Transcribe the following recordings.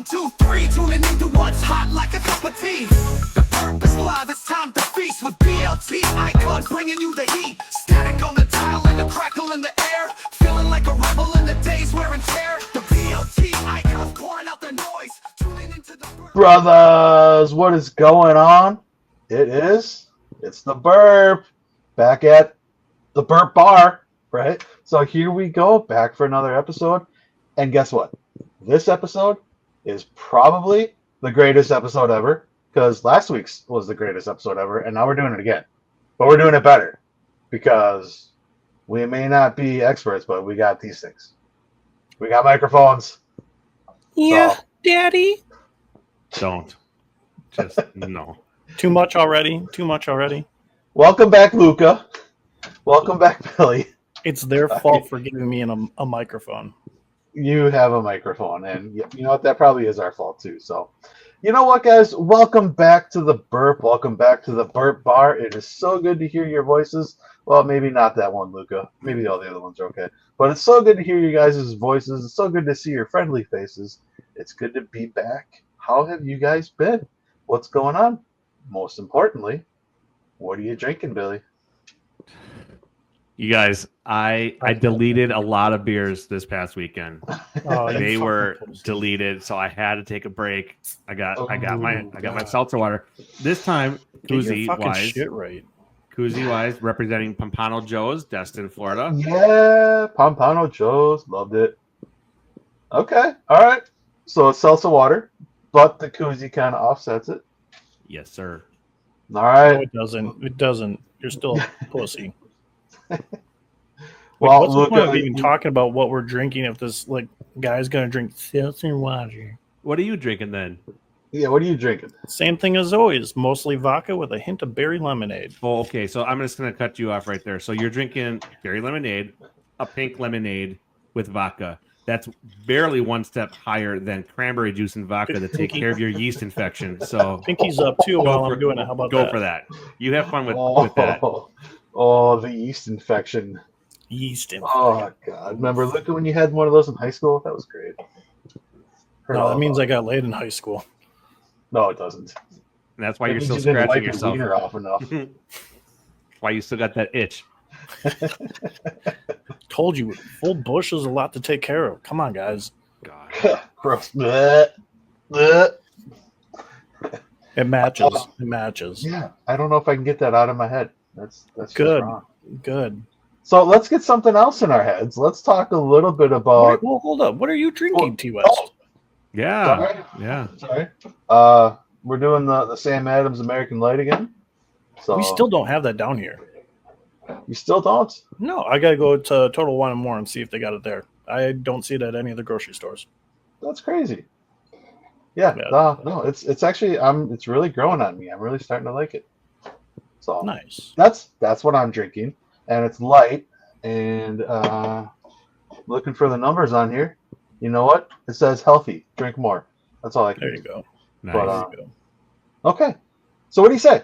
1, 2, 3, tuning into what's hot like a cup of tea. The Burp is live, it's time to feast with BLT Icon, bringing you the heat. Static on the dial and the crackle in the air, feeling like a rebel in the days wear and tear. The BLT Icon pouring out the noise, tuning into the Burp. Brothers, what is going on? It's the Burp, back at the Burp Bar, right? So here we go, back for another episode. And guess what? This episode is probably the greatest episode ever, because last week's was the greatest episode ever, and now we're doing it again. But we're doing it better, because we may not be experts, but we got these things. We got microphones. Yeah, So, Daddy. Don't. Just no. Too much already. welcome back, Luca. Welcome back, Billy. It's their fault for giving me a microphone. You have a microphone, and you know what? That probably is our fault too. So, you know what, guys? Welcome back to the Burp. Welcome back to the Burp Bar. It is so good to hear your voices. Well, maybe not that one, Luca. Maybe all the other ones are okay. But it's so good to hear you guys' voices. It's so good to see your friendly faces. It's good to be back. How have you guys been? What's going on? Most importantly, what are you drinking, Billy? You guys, I deleted a lot of beers this past weekend. Oh, They were deleted, so I had to take a break. I got my seltzer water. This time, koozie wise, representing Pompano Joe's, Destin, Florida. Yeah, Pompano Joe's. Loved it. Okay, all right. So it's seltzer water, but the koozie kind of offsets it. Yes, sir. All right. No, it doesn't. You're still a pussy. Well, what's the point of Luca, even talking about what we're drinking if this guy's gonna drink seltzer water? What are you drinking then? yeah, what are you drinking? Same thing as always. Mostly vodka with a hint of berry lemonade. Oh, okay. So I'm just gonna cut you off right there. So you're drinking berry lemonade, a pink lemonade with vodka. That's barely one step higher than cranberry juice and vodka to take care of your yeast infection. So Pinky's up too while I'm doing it. How about go that? for that. You have fun with that. Oh, the yeast infection. Yeast infection. Oh, God. Remember, Luca, when you had one of those in high school? That was great. No, that means I got laid in high school. No, it doesn't. And that's why That you're means still you didn't scratching wipe your yourself. wiener off enough. Why you still got that itch. Told you, full bush is a lot to take care of. Come on, guys. God. Gross. Bleh. Bleh. It matches. Yeah, I don't know if I can get that out of my head. That's Good. wrong. Good. So let's get something else in our heads. Let's talk a little bit about. Well, hold up. What are you drinking, T West? Yeah. Sorry. Yeah. Sorry. We're doing the Sam Adams American Light again. So We still don't have that down here. You still don't? No, I gotta go to Total Wine and More and see if they got it there. I don't see it at any of the grocery stores. That's crazy. Yeah. Yeah. No. It's actually it's really growing on me. I'm really starting to like it. So Nice. that's what I'm drinking, and it's light. And looking for the numbers on here. You know what? It says healthy. Drink more. That's all I can. There you go. Nice. But, There you go. Okay. So what do you say?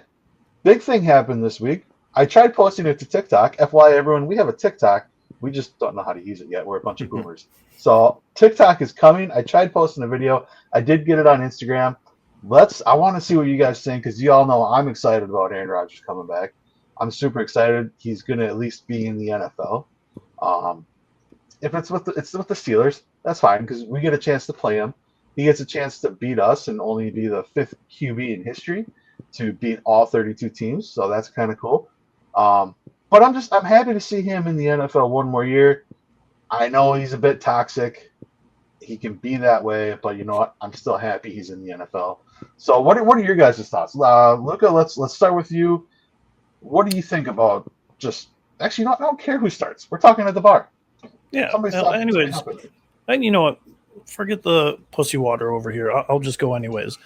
Big thing happened this week. I tried posting it to TikTok. FYI, everyone, we have a TikTok. We just don't know how to use it yet. We're a bunch of boomers. So TikTok is coming. I tried posting a video. I did get it on Instagram. I want to see what you guys think, because you all know I'm excited about Aaron Rodgers coming back. I'm super excited. He's going to at least be in the NFL. If it's with the Steelers, that's fine, because we get a chance to play him. He gets a chance to beat us and only be the 5th QB in history to beat all 32 teams. So that's kind of cool. But I'm happy to see him in the NFL one more year. I know he's a bit toxic. He can be that way, but you know what? I'm still happy he's in the NFL. So what are your guys' thoughts? Luca, let's start with you. What do you think about actually, I don't care who starts. We're talking at the bar. Yeah. Somebody's Well, talking. anyways, and you know what? Forget the pussy water over here. I'll just go anyways.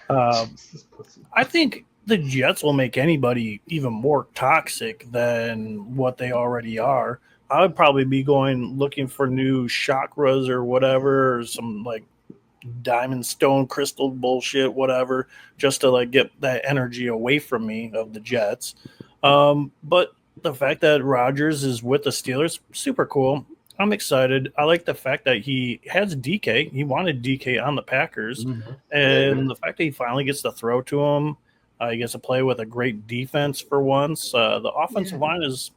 I think the Jets will make anybody even more toxic than what they already are. I would probably be looking for new chakras or whatever, or some diamond stone crystal bullshit, whatever, just to get that energy away from me of the Jets. But the fact that Rodgers is with the Steelers, super cool. I'm excited. I like the fact that he has DK. He wanted DK on the Packers, and the fact that he finally gets to throw to him, he gets to play with a great defense for once. The offensive line is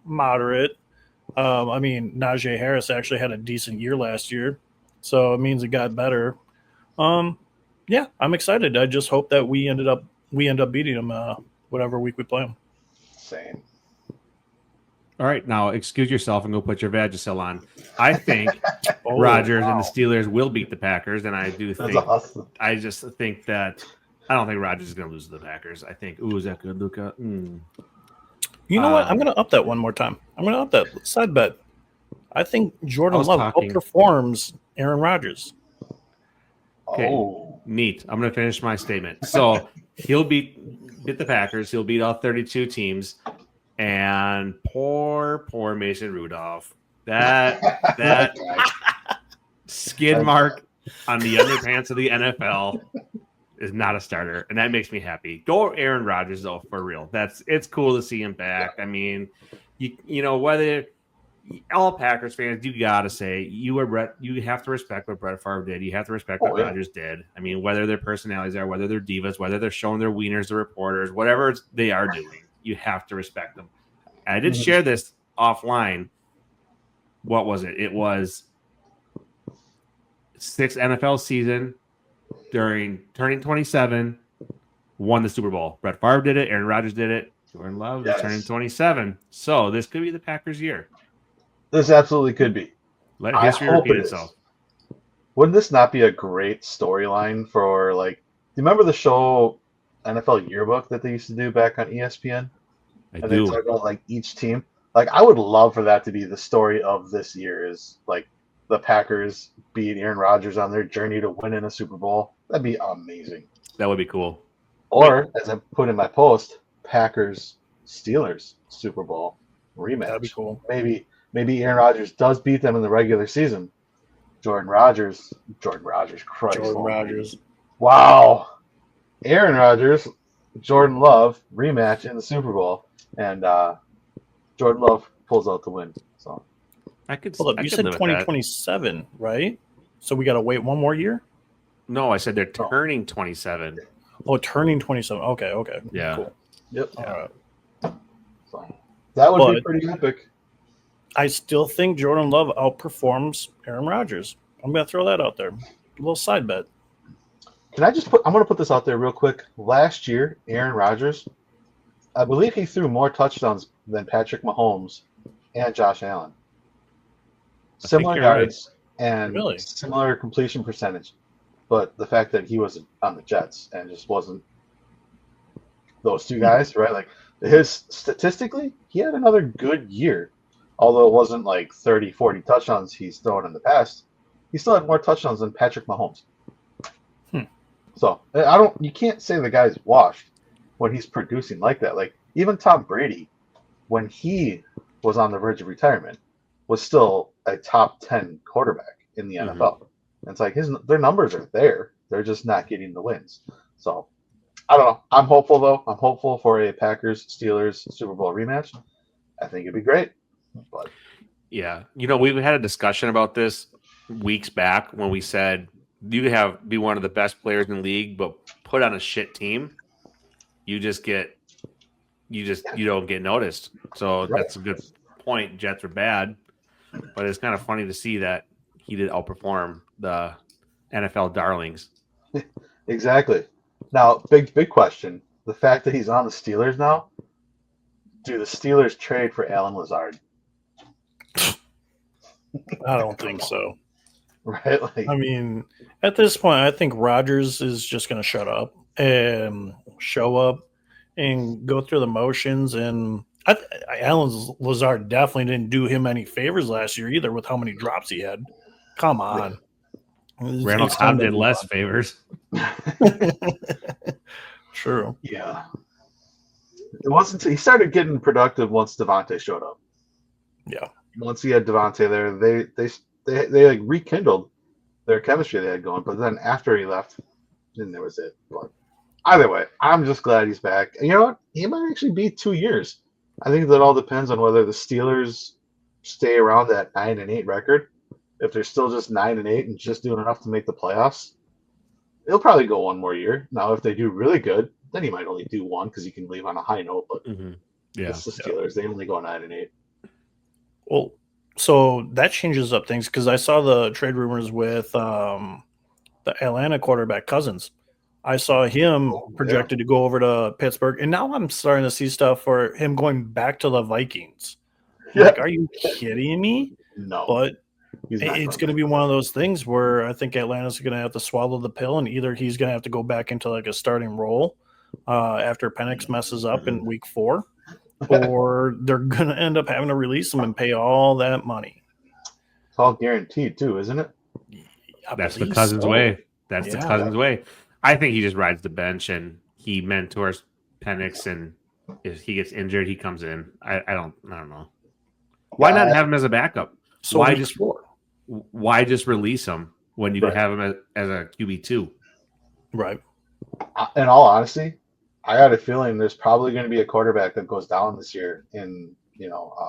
moderate. I mean, Najee Harris actually had a decent year last year, so it means it got better. Yeah, I'm excited. I just hope that we end up beating them whatever week we play them. Same. All right, now excuse yourself and go put your Vagisil on. I think Rodgers and the Steelers will beat the Packers, and I do think awesome. I just think that I don't think Rodgers is going to lose to the Packers. I think, is that good, Luca? You know what? I'm going to up that one more time. I'm going to up that side bet. I think Jordan Love outperforms Aaron Rodgers. Okay, neat. I'm going to finish my statement. So he'll beat the Packers. He'll beat all 32 teams. And poor Mason Rudolph. That skid mark on the underpants of the NFL is not a starter, and that makes me happy. Go Aaron Rodgers though, for real. It's cool to see him back. I mean, you know, whether all Packers fans, you gotta say you have to respect what Brett Favre did. You have to respect what Rodgers did. I mean, whether their personalities are, whether they're divas, whether they're showing their wieners to reporters, whatever they are doing. You have to respect them. I did share this offline. What was it? It was 6th NFL season during turning 27, won the Super Bowl. Brett Favre did it. Aaron Rodgers did it. Jordan Love is turning 27. So this could be the Packers' year. This absolutely could be. Let history repeat itself. Wouldn't this not be a great storyline for, like, do you remember the show NFL Yearbook that they used to do back on ESPN? I and do. they talk about like each team. Like, I would love for that to be the story of this year, is like the Packers beat Aaron Rodgers on their journey to winning a Super Bowl. That'd be amazing. That would be cool. Or, as I put in my post, Packers Steelers Super Bowl rematch. That'd be cool. Maybe Aaron Rodgers does beat them in the regular season. Jordan Rodgers, Christ. Jordan Rodgers. Wow. Aaron Rodgers, Jordan Love rematch in the Super Bowl, and Jordan Love pulls out the win. So I could. Hold up, you said 2027, right? So we got to wait one more year? No, I said they're turning 27. Oh, turning 27. Okay. Yeah. Cool. Yep. All right. So that would be pretty epic. I still think Jordan Love outperforms Aaron Rodgers. I'm going to throw that out there. A little side bet. Can I just I'm going to put this out there real quick. Last year, Aaron Rodgers, I believe he threw more touchdowns than Patrick Mahomes and Josh Allen. Similar yards and similar completion percentage. But the fact that he was on the Jets and just wasn't those two guys, right? Like, statistically, he had another good year. Although it wasn't like 30, 40 touchdowns he's thrown in the past, he still had more touchdowns than Patrick Mahomes. So you can't say the guy's washed when he's producing like that. Like, even Tom Brady, when he was on the verge of retirement, was still a top 10 quarterback in the NFL. And it's like their numbers are there. They're just not getting the wins. So I don't know. I'm hopeful though. I'm hopeful for a Packers-Steelers Super Bowl rematch. I think it'd be great. But yeah, we had a discussion about this weeks back when we said you be one of the best players in the league, but put on a shit team, you don't get noticed. So that's a good point. Jets are bad, but it's kind of funny to see that he did outperform the NFL darlings. Exactly. Now, big question: the fact that he's on the Steelers now. Do the Steelers trade for Alan Lazard? I don't think so. Right? Like, I mean, at this point, I think Rodgers is just going to shut up and show up and go through the motions. And Alan Lazard definitely didn't do him any favors last year either with how many drops he had. Come on. Randall Cobb did less favors. True. Yeah. It wasn't he started getting productive once Devontae showed up. Yeah. Once he had Devontae there, they like rekindled their chemistry they had going. But then after he left, then there was it. But either way, I'm just glad he's back. And you know what? He might actually be 2 years. I think that all depends on whether the Steelers stay around that 9-8 record, if they're still just 9-8 and just doing enough to make the playoffs, he'll probably go one more year. Now, if they do really good, then he might only do one because he can leave on a high note. But it's the Steelers; they only go 9-8. Well, so that changes up things because I saw the trade rumors with the Atlanta quarterback Cousins. I saw him projected to go over to Pittsburgh, and now I'm starting to see stuff for him going back to the Vikings. Like, are you kidding me? No, but it's going to be one of those things where I think Atlanta's going to have to swallow the pill, and either he's going to have to go back into like a starting role after Penix messes up in week 4, or they're going to end up having to release him and pay all that money. It's all guaranteed too, isn't it? That's the Cousins way. That's the Cousins way. I think he just rides the bench and he mentors Penix, and if he gets injured, he comes in. I don't know. Why not have him as a backup? So why just release him when you can have him as a QB2? Right. In all honesty, I got a feeling there's probably going to be a quarterback that goes down this year in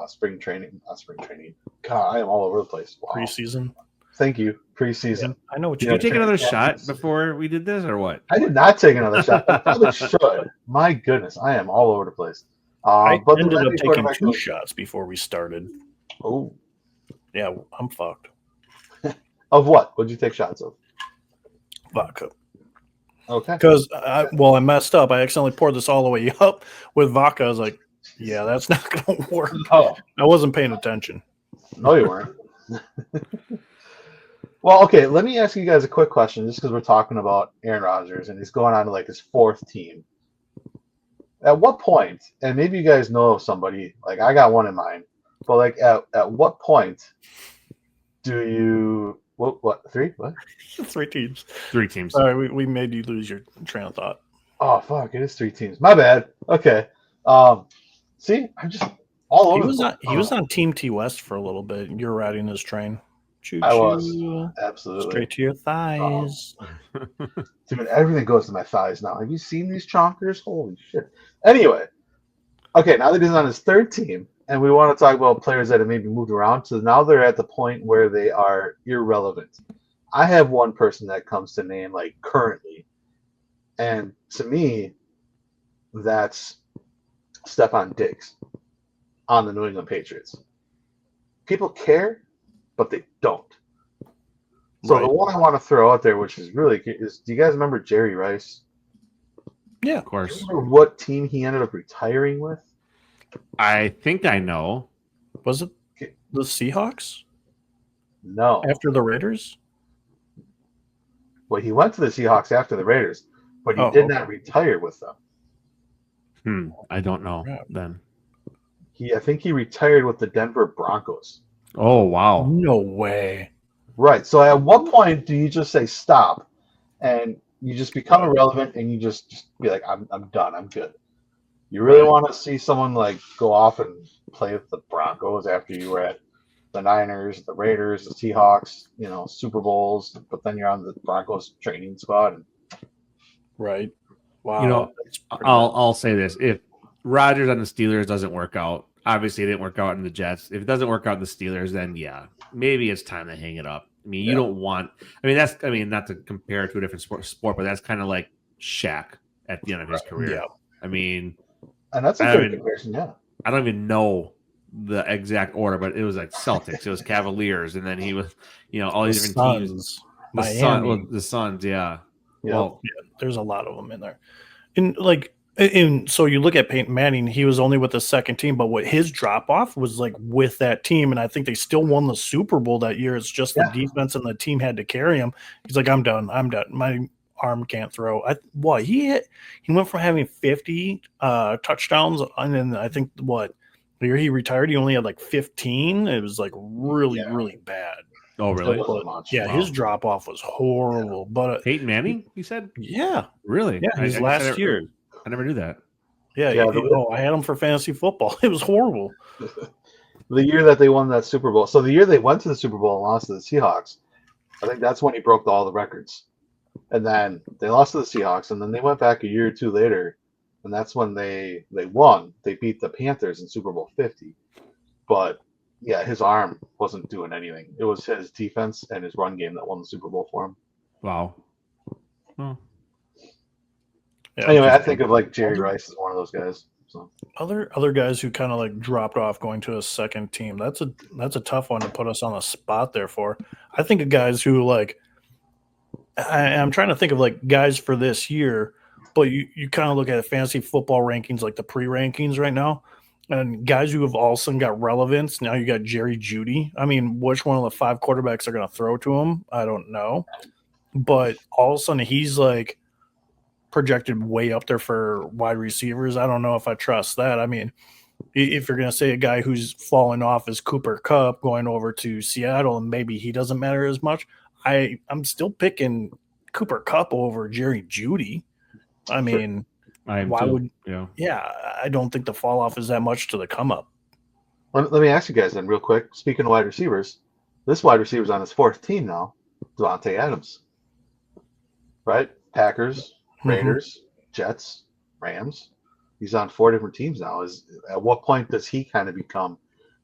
spring training. Not spring training. God, I am all over the place. Wow. Preseason. Thank you. Preseason. Yeah, I know what Did you take another shot before we did this, or what? I did not take another shot. I probably should. My goodness, I am all over the place. I ended up taking 2 shots before we started. Oh. Yeah, I'm fucked. Of what? What'd you take shots of? Vodka. Okay. Because, I messed up. I accidentally poured this all the way up with vodka. I was like, yeah, that's not going to work. Oh. I wasn't paying attention. No, you weren't. Well, okay, let me ask you guys a quick question, just because we're talking about Aaron Rodgers, and he's going on to like his 4th team. At what point, and maybe you guys know of somebody, like I got one in mind, but like at what point do you what 3? What? 3 teams. 3 teams. Sorry, we made you lose your train of thought. Oh fuck, it is 3 teams. My bad. Okay. See, I'm just all over. He was on Team T West for a little bit. You're riding his train. Choo-choo. I was absolutely straight to your thighs. Dude, everything goes to my thighs now. Have you seen these chonkers? Holy shit. Anyway, okay, now that he's on his 3rd team, and we want to talk about players that have maybe moved around, so now they're at the point where they are irrelevant. I have one person that comes to name like currently, and to me, that's Stephon Diggs on the New England Patriots. People care, but they don't. So the one I want to throw out there, which is really good, is do you guys remember Jerry Rice? Yeah, of course. Remember what team he ended up retiring with? I think I know. Was it the Seahawks? No. After the Raiders? Well, he went to the Seahawks after the Raiders, but he did not retire with them. I don't know then. I think he retired with the Denver Broncos. Oh, wow. No way. Right. So at what point do you just say stop and you just become irrelevant and you just be like, I'm done. I'm good. You really want to see someone like go off and play with the Broncos after you were at the Niners, the Raiders, the Seahawks, Super Bowls, but then you're on the Broncos training squad. Right. Wow. I'll say this. If Rodgers on the Steelers doesn't work out, obviously it didn't work out in the Jets. If it doesn't work out in the Steelers, then yeah, maybe it's time to hang it up. I mean, you don't want. Not to compare it to a different sport, but that's kind of like Shaq at the end of his career. Yeah. I mean, and that's a good comparison. Yeah. I don't even know the exact order, but it was like Celtics, it was Cavaliers, and then he was, all these different teams. The Suns, yeah. Yep. Well, there's a lot of them in there, and so you look at Peyton Manning, he was only with the 2nd team, but what his drop off was like with that team, and I think they still won the Super Bowl that year. It's just the defense and the team had to carry him. He's like, I'm done. My arm can't throw. He went from having 50 touchdowns, and then I think the year he retired, he only had like 15. It was like really bad. Oh, really? His drop off was horrible. But Peyton Manning, you said? Yeah, really? Yeah, his last year. I never knew that. Yeah, I had him for fantasy football. It was horrible. The year that they won that Super Bowl. So the year they went to the Super Bowl and lost to the Seahawks, I think that's when he broke all the records. And then they lost to the Seahawks, and then they went back a year or 2 later, and that's when they won. They beat the Panthers in Super Bowl 50. But Yeah, his arm wasn't doing anything. It was his defense and his run game that won the Super Bowl for him. Wow. Oh. Yeah, Anyway, I just think of like Jerry Rice as one of those guys. So other guys who kind of like dropped off going to a second team. That's a tough one to put us on the spot there for. I think of guys who like I'm trying to think of like guys for this year, but you kind of look at fantasy football rankings, like the pre-rankings right now, and guys who have all of a sudden got relevance. Now you got Jerry Jeudy. I mean, which one of the 5 quarterbacks are going to throw to him? I don't know. But all of a sudden he's like projected way up there for wide receivers. I don't know if I trust that. I mean, if you're going to say a guy who's falling off is Cooper Kupp going over to Seattle and maybe he doesn't matter as much, I'm still picking Cooper Kupp over Jerry Jeudy. I mean, why would I don't think the fall off is that much to the come up. let me ask you guys then real quick. Speaking of wide receivers, this wide receiver's on his 4th team now, Devontae Adams. Right? Packers, Raiders, Jets, Rams. He's on 4 different teams now. At what point does he kind of become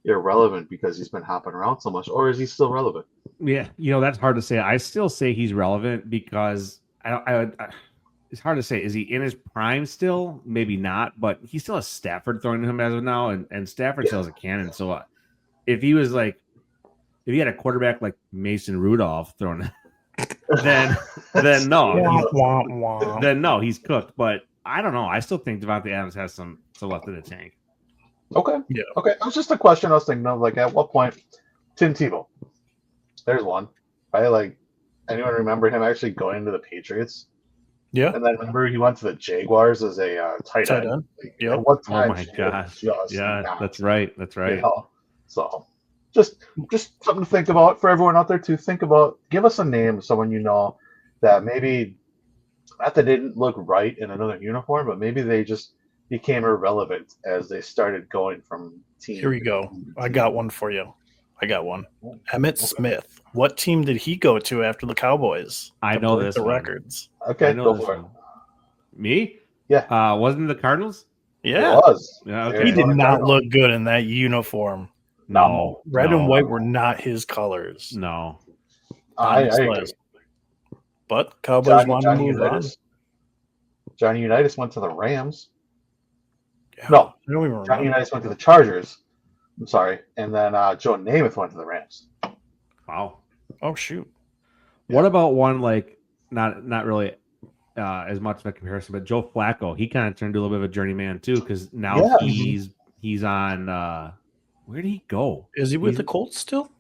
irrelevant because he's been hopping around so much, or is he still relevant? Yeah, that's hard to say. I still say he's relevant because it's hard to say. Is he in his prime still? Maybe not, but he still has Stafford throwing to him as of now, and Stafford still has a cannon. So if he had a quarterback like Mason Rudolph throwing, then no, he's cooked. But I don't know. I still think Devontae Adams has some left in the tank. Okay. Yeah. Okay. It was just a question I was thinking of. Like, at what point, Tim Tebow? There's one. Right? Like, anyone remember him actually going to the Patriots? Yeah. And then remember he went to the Jaguars as a tight end. Like, Yep. at what time? Oh my gosh. Yeah, that's right. That's right. You know? So, just something to think about for everyone out there to think about. Give us a name of someone you know that maybe not that didn't look right in another uniform, but maybe they just became irrelevant as they started going from team. Here we go. I got one for you. Emmitt Smith. What team did he go to after the Cowboys? I know this the one. records. Okay, go for it. Me? Yeah. Wasn't it the Cardinals? Yeah. It was. Yeah, okay. He did not look good in that uniform. No. Red and white were not his colors. No. I agree. But Cowboys wanted to move on. Johnny Unitas went to the Rams. Yeah, No, I don't even remember. Johnny Unitas went to the Chargers. I'm sorry. And then Joe Namath went to the Rams. Wow. Oh, shoot. What about one like not really as much of a comparison, but Joe Flacco? He kind of turned into a little bit of a journeyman too, because now he's on. Where did he go? Is he with the Colts still?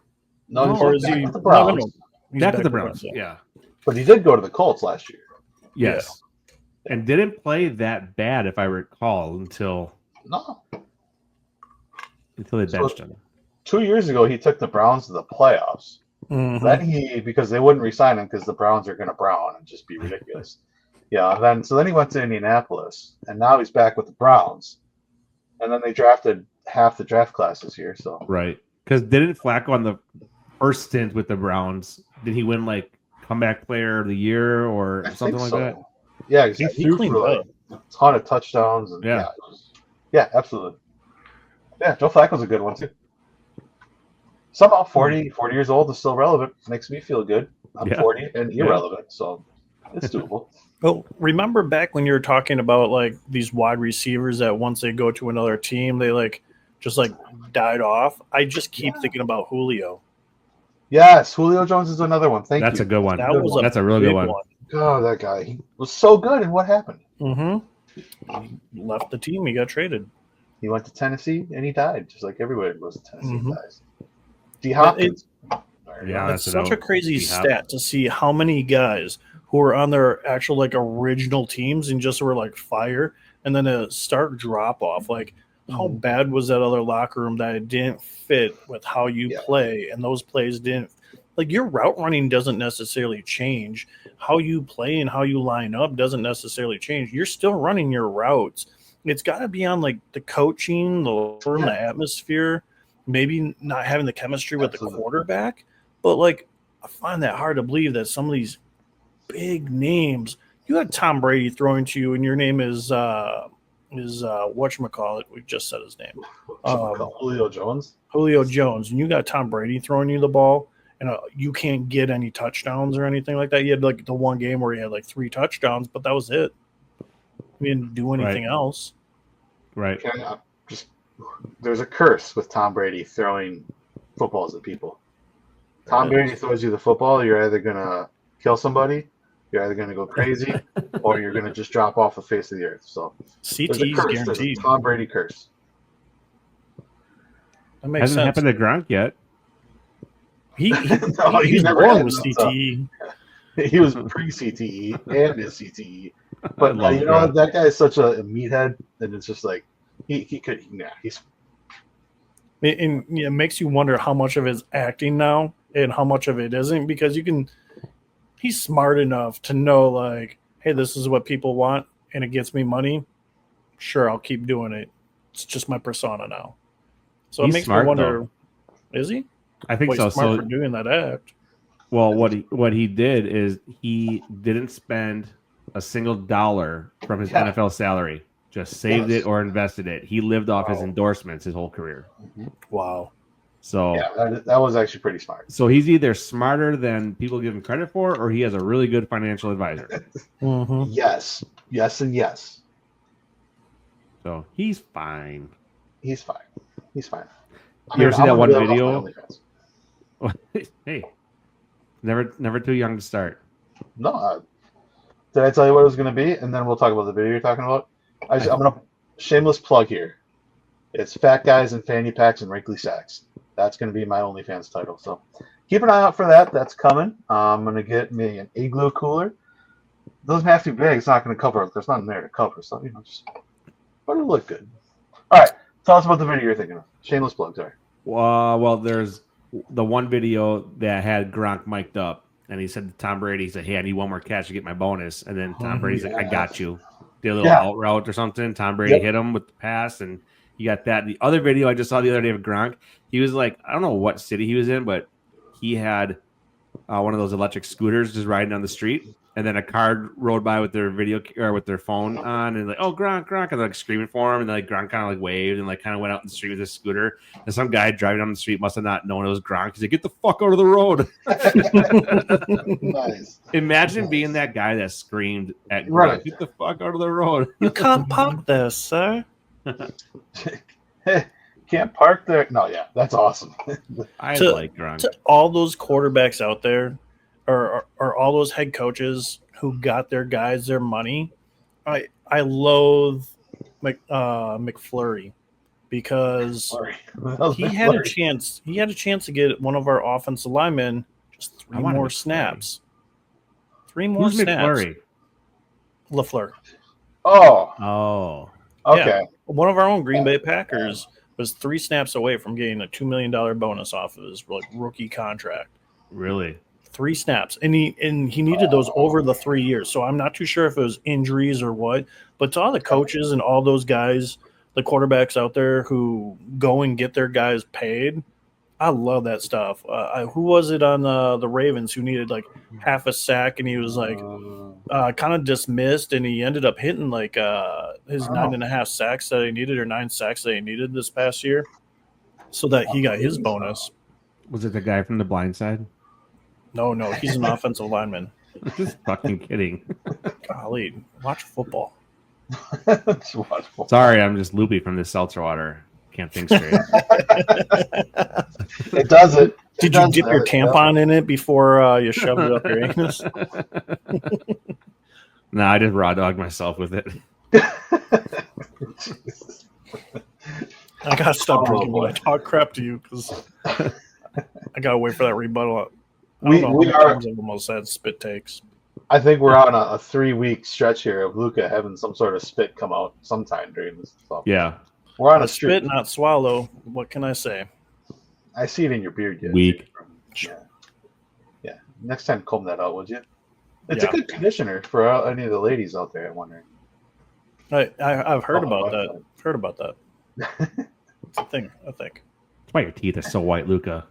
No, or is back he with the Browns. No. He's Back to the with Browns. Yeah. But he did go to the Colts last year. Yes. Yeah. And didn't play that bad, if I recall, until they benched him. 2 years ago, he took the Browns to the playoffs. Mm-hmm. Then because they wouldn't re-sign him because the Browns are going to brown and just be ridiculous. Then he went to Indianapolis, and now he's back with the Browns. And then they drafted half the draft classes here. So right, because didn't Flacco on the first stint with the Browns, did he win like comeback player of the year or something like that? Yeah, exactly. He threw like a ton of touchdowns. And yeah, absolutely. Yeah, Joe Flacco's a good one too. Somehow 40 years old is still relevant. Makes me feel good. I'm 40 and irrelevant, so it's doable. Well, remember back when you were talking about like these wide receivers that once they go to another team, they just died off? I just keep thinking about Julio. Yes, Julio Jones is another one. That's a good one. That's a really good one. Oh, that guy. He was so good, and what happened? Mm-hmm. He left the team. He got traded. He went to Tennessee, and he died, just like everybody goes to Tennessee dies. D. Hopkins. It's such a crazy stat to see how many guys who were on their actual original teams and just were fire, and then a stark drop off. How bad was that other locker room that it didn't fit with how you play, and those plays didn't. Your route running doesn't necessarily change. How you play and how you line up doesn't necessarily change. You're still running your routes. It's got to be on the coaching, the atmosphere, maybe not having the chemistry with the quarterback. But I find that hard to believe that some of these big names, you had Tom Brady throwing to you, and your name is whatchamacallit. We just said his name. Julio Jones. Julio Jones, and you got Tom Brady throwing you the ball, and you can't get any touchdowns or anything like that. You had like the one game where he had like 3 touchdowns, but that was it. He didn't do anything else. Right. There's a curse with Tom Brady throwing footballs at people. Tom Brady throws you the football, you're either gonna kill somebody, you're either gonna go crazy, or you're gonna just drop off the face of the earth. So CT is there's guaranteed. a Tom Brady curse. That makes Hasn't sense. happened to Gronk yet. He's never born had with it, CTE. He was pre-CTE and his CTE. But love you know, Gronk. that guy is such a meathead, and it's just like he's And it makes you wonder how much of it is acting now and how much of it isn't, because he's smart enough to know, like, hey, this is what people want and it gets me money. Sure, I'll keep doing it. It's just my persona now. So He's it makes smart, me wonder, is he? I think Well, so. he's smart So for doing that act. well, what he did is he didn't spend a single dollar from his NFL salary. Just saved it or invested it. He lived off his endorsements his whole career. Wow. So that was actually pretty smart. So he's either smarter than people give him credit for, or he has a really good financial advisor. Mm-hmm. Yes, and yes. So he's fine. He's fine. You ever see that one I'm gonna video? live off my OnlyFans. Hey, never too young to start. No, did I tell you what it was going to be? And then we'll talk about the video you're talking about. I'm going to shameless plug here. It's Fat Guys and Fanny Packs and Wrinkly Sacks. That's going to be my OnlyFans title. So keep an eye out for that. That's coming. I'm going to get me an igloo cooler. It doesn't have to be big. It's not going to cover it. There's nothing there to cover. So, but it'll look good. All right. Tell us about the video you're thinking of. Shameless plug, sorry. Well, there's the one video that had Gronk mic'd up, and he said to Tom Brady, he said, "Hey, I need one more catch to get my bonus." And then Tom Brady's like, "I got you." Did a little out route or something. Tom Brady hit him with the pass, and you got that. The other video I just saw the other day of Gronk, he was like, I don't know what city he was in, but he had one of those electric scooters just riding down the street, and then a car rode by with their video or with their phone on, and like, "Oh, Gronk," and they're like screaming for him, and then like Gronk kind of like waved and like kind of went out in the street with his scooter, and some guy driving down the street must have not known it was Gronk. He's like, "Get the fuck out of the road!" Nice. Imagine being that guy that screamed at Gronk, Right. "Get the fuck out of the road!" You can't park there, sir. Can't park there. No, yeah, that's awesome. I To- like Gronk. To all those quarterbacks out there, or all those head coaches who got their guys their money, I loathe McFlurry, because Sorry. he had a chance. He had a chance to get one of our offensive linemen just 3 want more McFlurry. snaps. 3 more Who's snaps. McFlurry? LaFleur. Oh, Okay. Yeah. One of our own Green Bay Packers was 3 snaps away from getting a $2 million bonus off of his rookie contract. really? 3 snaps, and he needed those over the 3 years. So I'm not too sure if it was injuries or what. But to all the coaches and all those guys, the quarterbacks out there who go and get their guys paid, I love that stuff. Who was it on the Ravens who needed like half a sack, and he was like kind of dismissed, and he ended up hitting like his 9.5 sacks that he needed, or 9 sacks that he needed this past year, so that he got his bonus. Was it the guy from The Blind Side? No, he's an offensive lineman. Just fucking kidding. Golly, watch football. It's wonderful. Sorry, I'm just loopy from this seltzer water. Can't think straight. It does it. Did you dip your tampon in it before you shoved it up your anus? No, I just raw dogged myself with it. I gotta stop drinking boy. when I talk crap to you, because I gotta wait for that rebuttal. I We don't know how are. many times I've almost had spit takes. I think we're on a 3-week stretch here of Luca having some sort of spit come out sometime during this. So Yeah. we're on a Spit, streak. not swallow. What can I say? I see it in your beard. Yet. Weak. Yeah. Next time, comb that out, would you? It's Yeah. a good conditioner for any of the ladies out there. I'm wondering. I've heard Oh, about right. that. Heard about that. It's a thing, I think. That's why your teeth are so white, Luca.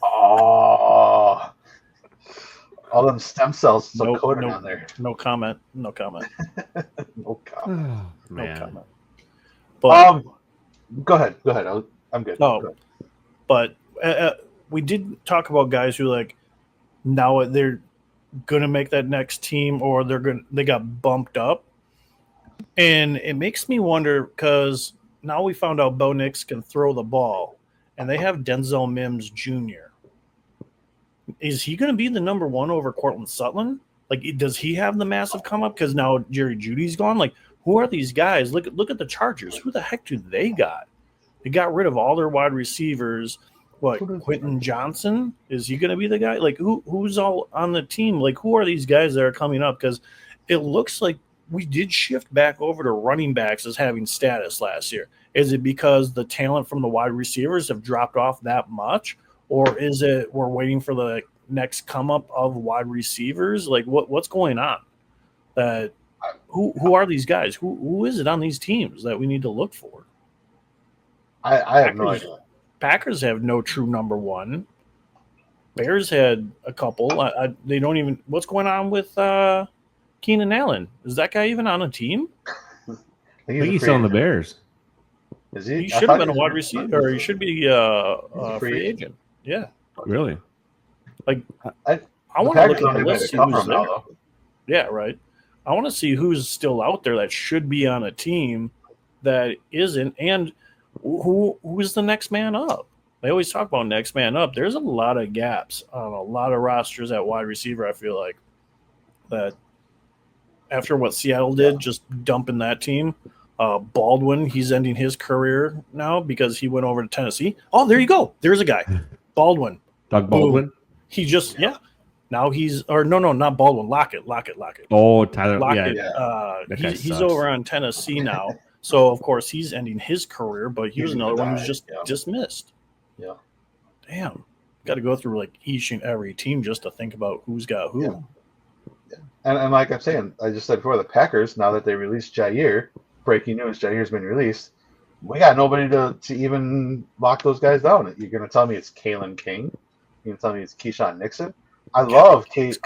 Oh, all them stem cells so Nope, coated nope. on there. No comment. No comment. No comment. No Man. comment. But Go ahead. I'm good. Oh. Go ahead. But we did talk about guys who like now they're gonna make that next team or they got bumped up, and it makes me wonder because now we found out Bo Nix can throw the ball, and they have Denzel Mims Jr. Is he going to be the number one over Cortland Sutton? Like, does he have the massive come up because now Jerry Jeudy's gone? Like, who are these guys? Look at the Chargers. Who the heck do they got? They got rid of all their wide receivers. What, Quentin Johnson? Is he going to be the guy? Like, who's all on the team? Like, who are these guys that are coming up? Because it looks like we did shift back over to running backs as having status last year. Is it because the talent from the wide receivers have dropped off that much? Or is it we're waiting for the next come up of wide receivers? Like what's going on? Who are these guys? Who is it on these teams that we need to look for? I have no idea. Packers have no true number one. Bears had a couple. They don't even. What's going on with Keenan Allen? Is that guy even on a team? I think he's still on the Bears. Is he? He should have been a wide receiver, or he should be a free agent. Yeah. Really? Like, I The want to look Packers at don't the even list. See come who's from now, there. though. Yeah, right. I want to see who's still out there that should be on a team that isn't, and who's the next man up. They always talk about next man up. There's a lot of gaps on a lot of rosters at wide receiver. I feel like that after what Seattle did, just dumping that team. Baldwin, he's ending his career now because he went over to Tennessee. Oh, there you go. There's a guy, Baldwin. Doug Baldwin? He just Now he's not Baldwin. Lockett. Oh, Tyler. Lockett. That guy He's sucks. over on Tennessee now. So of course he's ending his career, but he was another one who's just dismissed. Yeah. Damn. Got to go through like each and every team just to think about who's got who. Yeah. And like I'm saying, I just said before, the Packers, now that they released Jair, breaking news, Jair's been released, we got nobody to even lock those guys down. You're going to tell me it's Kalen King? You're going to tell me it's Keyshawn Nixon? I love Kate.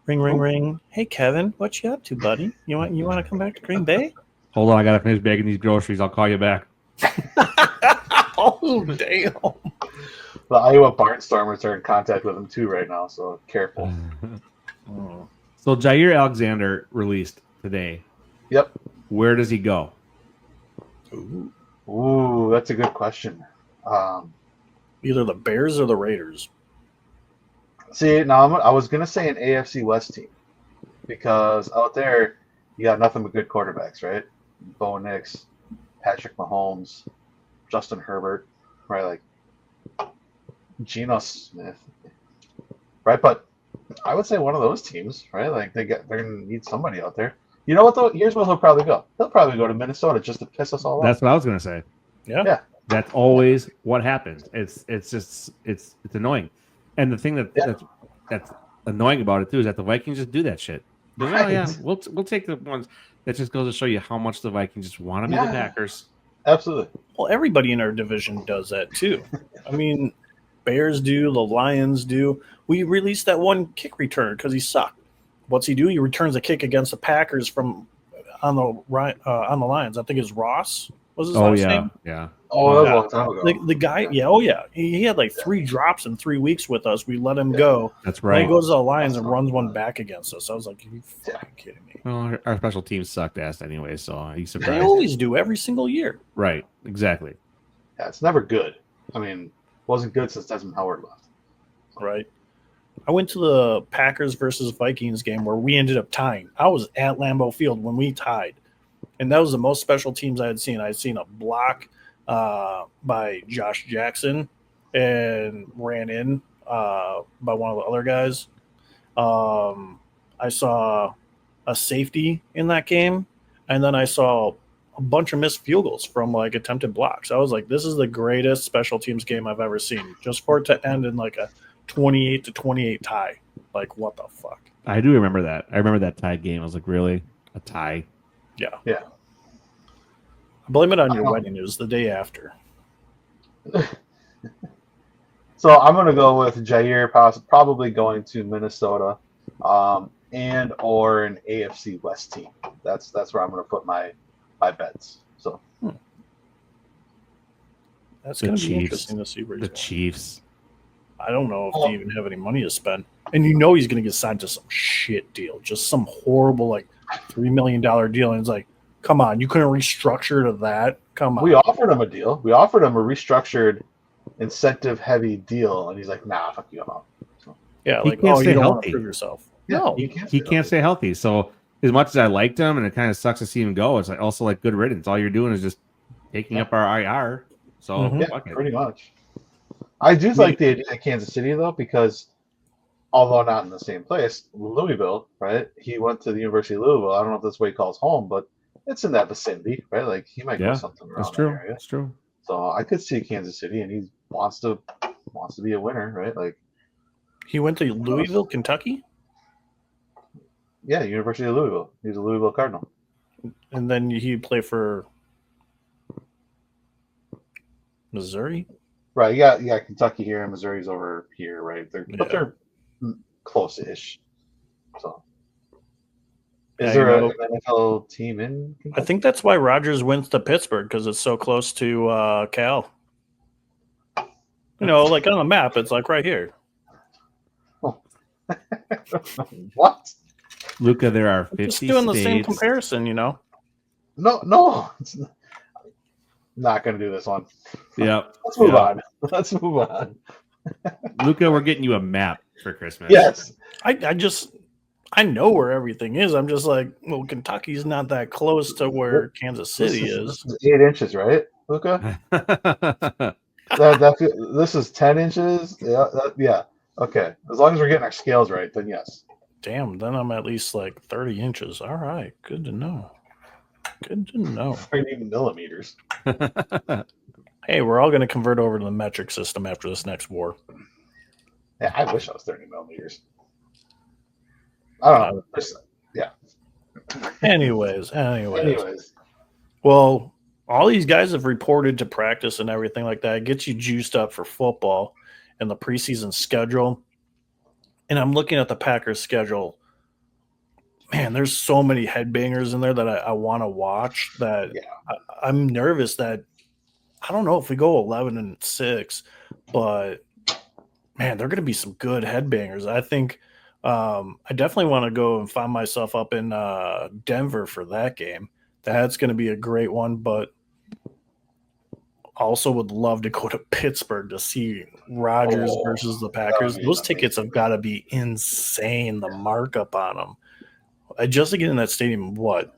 Ring, ring, ring. Hey, Kevin, what you up to, buddy? You want to come back to Green Bay? Hold on, I gotta finish bagging these groceries. I'll call you back. Oh, damn. The Iowa Barnstormers are in contact with him too right now, so careful. So Jair Alexander released today. Yep. Where does he go? Ooh, that's a good question. Either the Bears or the Raiders. See, now I was going to say an AFC West team because out there you got nothing but good quarterbacks, right? Bo Nix, Patrick Mahomes, Justin Herbert, right? Like Geno Smith, right? But I would say one of those teams, right? Like they're going to need somebody out there. You know what though? Here's where he'll probably go. He'll probably go to Minnesota just to piss us all off. That's what I was gonna say. Yeah. That's always what happens. It's annoying. And the thing that's annoying about it too is that the Vikings just do that shit. They're like, Right. oh, yeah, we'll take the ones. That just goes to show you how much the Vikings just want to be the Packers. Absolutely. Well, everybody in our division does that too. I mean, Bears do, the Lions do. We released that one kick return because he sucked. What's he do? He returns a kick against the Packers from on the Lions. I think it's Ross was his last name. Yeah. Oh, that was a long time ago. The guy, he had like 3 drops in 3 weeks with us. We let him go. That's Then right. he goes to the Lions and runs one back against us. I was like, "Are you fucking kidding me?" Well, our special teams sucked ass anyway, so he's They surprised. always do every single year. Right. Exactly. Yeah, it's never good. I mean, wasn't good since Desmond Howard left. Right. I went to the Packers versus Vikings game where we ended up tying. I was at Lambeau Field when we tied. And that was the most special teams I had seen. I had seen a block by Josh Jackson and ran in by one of the other guys. I saw a safety in that game. And then I saw a bunch of missed field goals from like attempted blocks. I was like, this is the greatest special teams game I've ever seen. Just for it to end in like a 28-28 tie. Like, what the fuck? I do remember that. I remember that tie game. I was like, really? A tie? Yeah. Yeah. Blame it on your wedding. It was the day after. So I'm going to go with Jair probably going to Minnesota and or an AFC West team. That's where I'm going to put my bets. So That's The going to be Chiefs. interesting to see where he's The going. Chiefs. I don't know if they even have any money to spend. And he's going to get signed to some shit deal, just some horrible like $3 million deal. And it's like, come on, you couldn't restructure to that. Come on. We offered him a deal. We offered him a restructured, incentive-heavy deal, and he's like, "Nah, fuck you, I'm out." Yeah, He like, can't oh, stay you don't want healthy. to prove yourself. Yeah, No, He can't stay healthy. So as much as I liked him, and it kind of sucks to see him go, it's like also like good riddance. All you're doing is just taking up our IR. So Mhm. Yeah, fuck it. pretty much. I do like the idea of Kansas City though, because although not in the same place, Louisville, right? He went to the University of Louisville. I don't know if that's what he calls home, but it's in that vicinity, right? Like he might go Yeah, something around that's that true. area. That's true. So I could see Kansas City, and he wants to be a winner, right? Like, he went to Louisville, Kentucky, yeah, University of Louisville. He's a Louisville Cardinal. and then he played for Missouri. Right, you got Kentucky here and Missouri's over here, right? But Yeah. they're close-ish. So, Yeah, is there you know, an NFL team in Kentucky? I think that's why Rodgers went to Pittsburgh, because it's so close to Cal. You know, like on the map, it's like right here. What? Luca, there are 50 Just doing the same states. comparison, you know. No, it's not going to do this one. Yep. Let's move Yep. on. Let's move on. Luca, we're getting you a map for Christmas. Yes. I know where everything is. I'm just like, well, Kentucky's not that close to where Kansas City This is. is 8 inches, right, Luca? This is 10 inches. Yeah. Okay. As long as we're getting our scales right, then yes. Damn, then I'm at least like 30 inches. All right, good to know. Good to know. 30 millimeters. Hey, we're all going to convert over to the metric system after this next war. Yeah, I wish I was 30 millimeters. I don't know. Yeah. Anyways. Well, all these guys have reported to practice and everything like that. It gets you juiced up for football and the preseason schedule. And I'm looking at the Packers schedule. Man, there's so many headbangers in there that I want to watch that I'm nervous that I don't know if we go 11-6, but man, they're going to be some good headbangers. I think I definitely want to go and find myself up in Denver for that game. That's going to be a great one, but also would love to go to Pittsburgh to see Rodgers versus the Packers. Those tickets have got to be insane, the markup on them. Just to get in that stadium, what?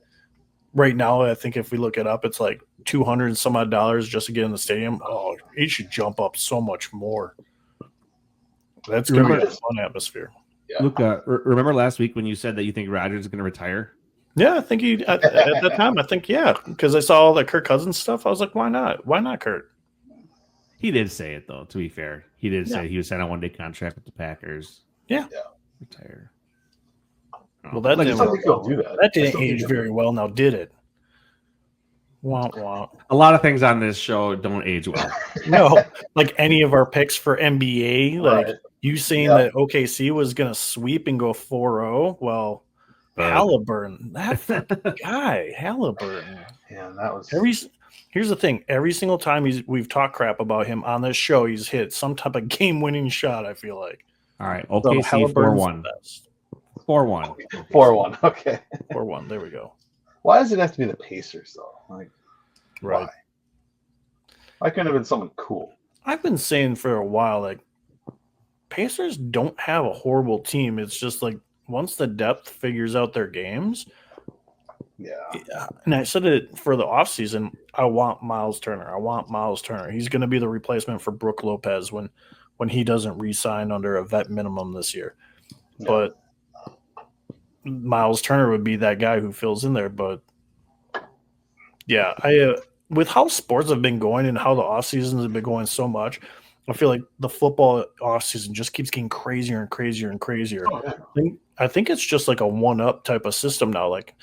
Right now, I think if we look it up, it's like $200 and some odd just to get in the stadium. Oh, it should jump up so much more. That's going to be a fun atmosphere. Yeah. Luca, remember last week when you said that you think Rodgers is going to retire? Yeah, I think he at that time. I think because I saw all the Kirk Cousins stuff. I was like, why not? Why not Kirk? He did say it though. To be fair, he did say he was signed on a 1-day contract with the Packers. Yeah. Retire. Well, that I think he'll do that. That didn't age very well. Now, did it? Womp womp. A lot of things on this show don't age well. No, like any of our picks for NBA, like Right. you saying that OKC was going to sweep and go 4-0. Well, Halliburton, that fucking guy, Halliburton. Yeah, that was Here's the thing: every single time we've talked crap about him on this show, he's hit some type of game-winning shot. I feel like. All right, So OKC Halliburton's 4-1. the best. 4-1. 4-1. Okay. 4-1. There we go. Why does it have to be the Pacers though? Like, Right. why couldn't it have been someone cool? I've been saying for a while, like Pacers don't have a horrible team. It's just like once the depth figures out their games. Yeah. And I said it for the offseason, I want Miles Turner. He's going to be the replacement for Brook Lopez when he doesn't re-sign under a vet minimum this year. Yeah. But Miles Turner would be that guy who fills in there. But yeah, with how sports have been going and how the offseasons have been going so much, I feel like the football offseason just keeps getting crazier and crazier and crazier. Oh, yeah. I think it's just like a one-up type of system now. Like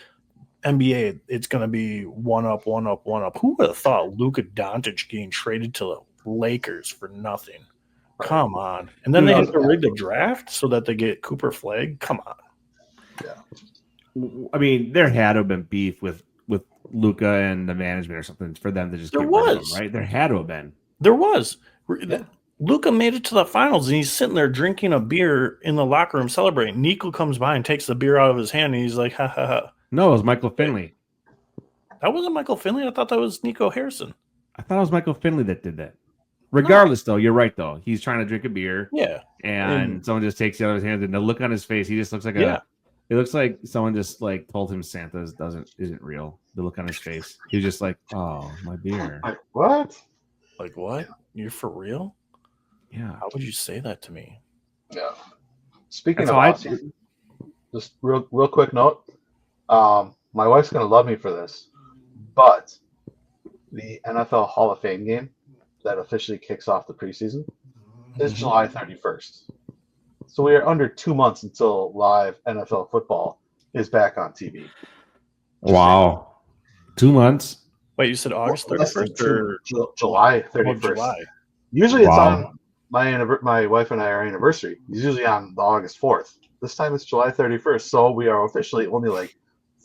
NBA, it's going to be one up. Who would have thought Luka Doncic getting traded to the Lakers for nothing? Come on. And then they have to rig the draft so that they get Cooper Flagg? Come on. I mean, there had to have been beef with Luca and the management or something for them to just There get rid of was. him, right? There had to have been. There was. Yeah. Luka made it to the finals, and he's sitting there drinking a beer in the locker room celebrating. Nico comes by and takes the beer out of his hand, and he's like, ha, ha, ha. No, it was Michael Finley. That wasn't Michael Finley. I thought that was Nico Harrison. I thought it was Michael Finley that did that. Regardless, though, you're right, though. He's trying to drink a beer. Yeah. And someone just takes it out of his hand, and the look on his face, he just looks like it looks like someone just like told him Santa isn't real. The look on his face. He was just like, oh, my beer. Like, what? Like, what? You're for real? Yeah. How would you say that to me? Yeah. Speaking That's of how offseason, just real quick note. My wife's gonna love me for this, but the NFL Hall of Fame game that officially kicks off the preseason is July 31st. So we are under 2 months until live NFL football is back on TV. Wow. 2 months. Wait, you said August Less than 31st or July 31st. July? Usually it's Wow. on my wife and I our anniversary. It's usually on the August 4th. This time it's July 31st, so we are officially only like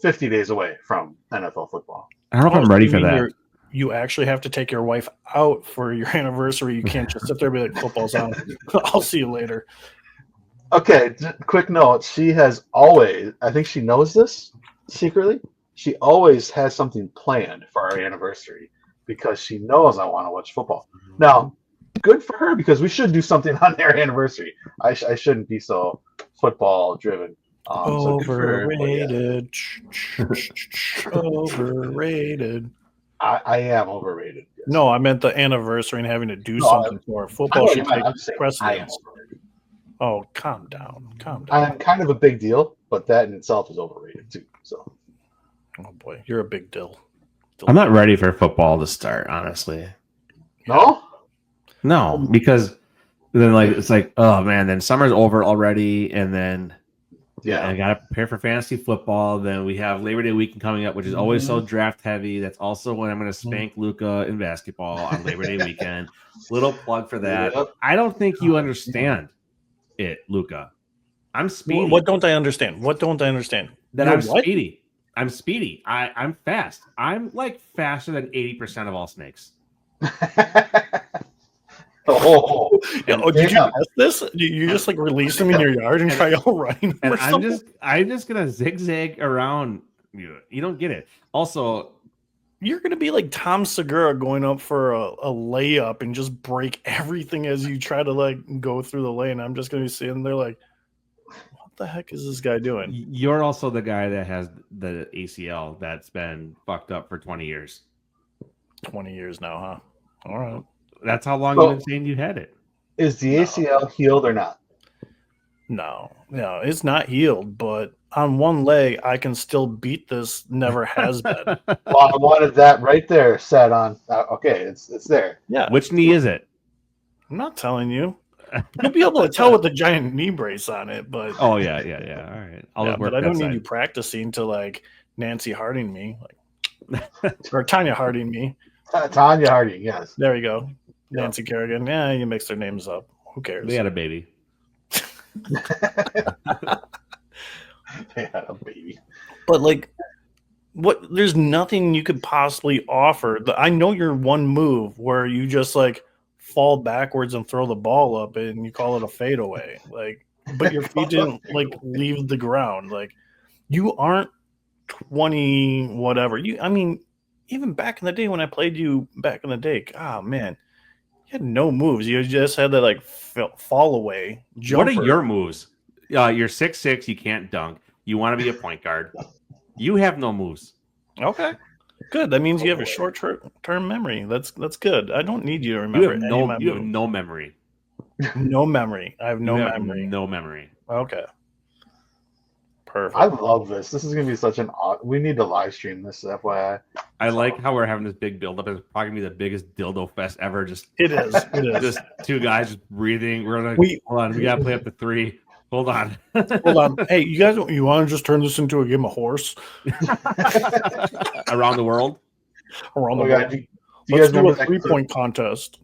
50 days away from NFL football. I don't know if I'm ready for that. You actually have to take your wife out for your anniversary. You can't just sit there and be like, football's on. I'll see you later. Okay, quick note. She has always, I think she knows this secretly, she always has something planned for our anniversary because she knows I want to watch football. Now, good for her because we should do something on their anniversary. I shouldn't be so football driven. So good for her, but yeah. Overrated. Overrated. I am overrated. Yes. No, I meant the anniversary and having to do something for I football. know Should you might- take I'm saying I am precedence. overrated. Oh, calm down. Calm I down. am kind of a big deal, but that in itself is overrated too. So Oh, boy. You're a big deal. I'm not ready for football to start, honestly. no, No, because then it's like, oh man, then summer's over already, and then yeah, I gotta prepare for fantasy football. Then we have Labor Day weekend coming up, which is always so draft heavy. That's also when I'm gonna spank Luka in basketball on Labor Day weekend. Little plug for that. Yep. I don't think you understand it, Luka. I'm speedy. What don't I understand? What don't I understand? That You're I'm what? speedy. I'm speedy. I'm fast. I'm like faster than 80% of all snakes. oh, Yeah, oh, did you Yeah. test this? You just like release them in your yard and try out running? And or something? I'm just gonna zigzag around you. You don't get it. Also, You're gonna be like Tom Segura going up for a layup and just break everything as you try to like go through the lane. I'm just gonna be sitting there like, what the heck is this guy doing? you're also the guy that has the ACL that's been fucked up for 20 years. 20 years now, huh? All right. That's how long So- you've been saying you had it. is the ACL healed or not? No, it's not healed, but on one leg, I can still beat this. Never has been. Well, I wanted that right there set on. Okay, it's there. Yeah, Which knee is it? I'm not telling you. You'll be able to tell with the giant knee brace on it, but Oh yeah. All right. I'll yeah, just work but I don't that need side. you practicing to like Nancy Harding me, like or Tanya Harding me. Tanya Harding, yes. There you go. Yeah. Nancy Kerrigan. Yeah, you mix their names up. Who cares? They had a baby. They had a baby. But like, what? There's nothing you could possibly offer. I know your one move where you just like fall backwards and throw the ball up, and you call it a fadeaway. Like, but your feet didn't like leave the ground. Like, you aren't 20 whatever. I mean, even back in the day when I played you back in the day, oh man, you had no moves. You just had that like fall away. What Jumper. are your moves? You're 6'6", you can't dunk. You want to be a point guard. You have no moves. Okay, good. That means you have a short term memory. That's good. I don't need you to remember You have any of my you have moves. no memory. No memory. I have no You have memory. No memory. Okay. Perfect. I love this. This is gonna be such an odd. We need to live stream this, FYI. I like how we're having this big buildup. It's probably gonna be the biggest dildo fest ever. Just It is. It is. just two guys just breathing. We're gonna hold on. We gotta play up to 3. Hold on. Hold on. Hey, you guys, you want to just turn this into a game of horse Around the world. around the Oh my world? God, do you Let's guys do remember a that 3-point contest.